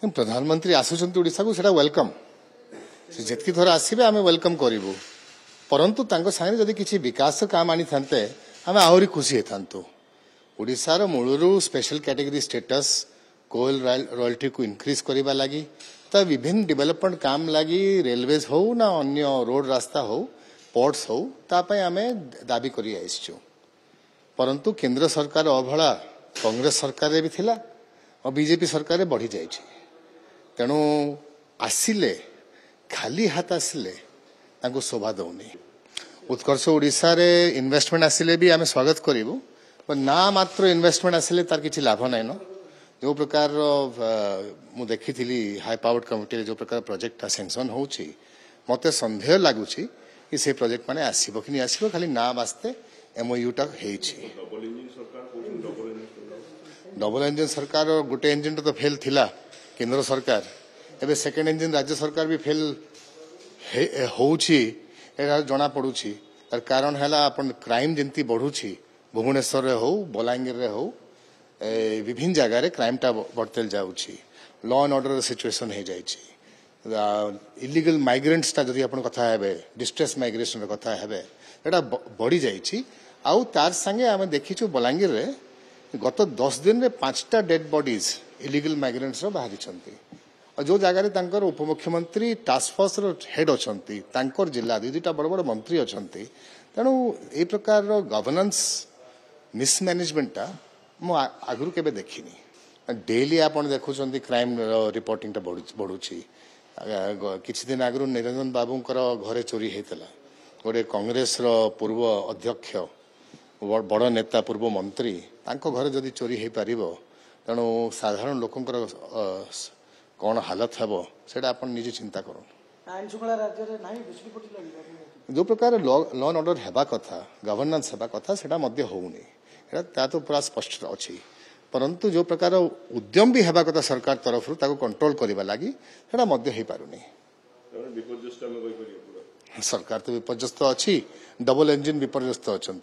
प्रधानमंत्री आसुचंती ओडिशा को सेटा वेलकम से जितकी थोड़ा आसबे आम वेलकम करूँ परंतु सागे जदि किसी विकास काम आनी था आम आहरी खुशी होता ओडिशार मूलरू स्पेशल कैटेगरी स्टेटस कोल रॉयल्टी को इनक्रीज करने लगी तो विभिन्न डेवलपमेंट काम लगी रेलवेज हो ना अन्य रोड रास्ता हो पोर्ट्स हो तापाई आम दाबी कर परंतु केंद्र सरकार अवहेला कांग्रेस सरकार भी थिला और बीजेपी सरकार बढ़ी जाए तेणु आसिले खाली हाथ आसिले शोभा दौनी उत्कर्ष ओडिशा रे इन्वेस्टमेंट आसिले भी आम स्वागत करूँ ना मात्र इन्वेस्टमेंट आसिले तार किसी लाभ नाइन जो प्रकार मु देखी हाई पावर्ड कमिटी जो प्रकार प्रोजेक्ट सैंक्शन होची मते संदेह लगुच कि से प्रोजेक्ट माने आसीबो कि नहीं आसीबो खाली नाम आस्ते एमओयू टा हेची डबल इंजन सरकार गोटे इंजन तो फेल थिला केंद्र सरकार एबे सेकेंड इंजन राज्य सरकार भी फेल होउची एरा जना पड़ुची तार कारण हैला अपन क्राइम जंती बढ़ुची भुवनेश्वर रे हो बलांगीर रे हो विभिन्न जगह रे क्राइम टा बढ़तेल जाउची लॉ एंड ऑर्डर सिचुएशन हे जाइची इलीगल माइग्रेंट्स ता जदि अपन कथा हेबे डिस्ट्रेस माइग्रेशन रे कथा हेबे एटा बढ़ी जाइची आउ तार संगे आमे देखिछु बलांगीर रे गत 10 दिन में 5टा डेड बॉडीज इलीगल माइग्रेंट्स बाहरी और जो जगह तांकर उपमुख्यमंत्री टास्क फोर्स हेड अच्छी जिला दुईटा बड़ बड़ मंत्री अच्छा तेणु ये प्रकार गवर्नेंस मिसमैनेजमेंटा मु आगु के देखनी डेली आप देखुं क्राइम रिपोर्टिंग बढ़ुची किछि दिन आगु निरंजन बाबूंकर घरे चोरी होता गोटे कांग्रेस पूर्व अध्यक्ष बड़ नेता पूर्व मंत्री घरे जदि चोरी हो पार तेणु साधारण लोकंकर कौन हालत हे से निजे चिंता कर जो प्रकार लॉ एंड ऑर्डर हेबा कथा गवर्नेंस हेबा कथा सेटा मध्य होउनी ता तो पूरा स्पष्ट अच्छी परंतु जो प्रकार उद्यम भी हेबा कथा सरकार तरफ कंट्रोल करने लगी सेटा मध्य हो पारुनी सरकार तो विपर्यस्त अच्छी डबल इंजिन विपर्यस्त अच्छा।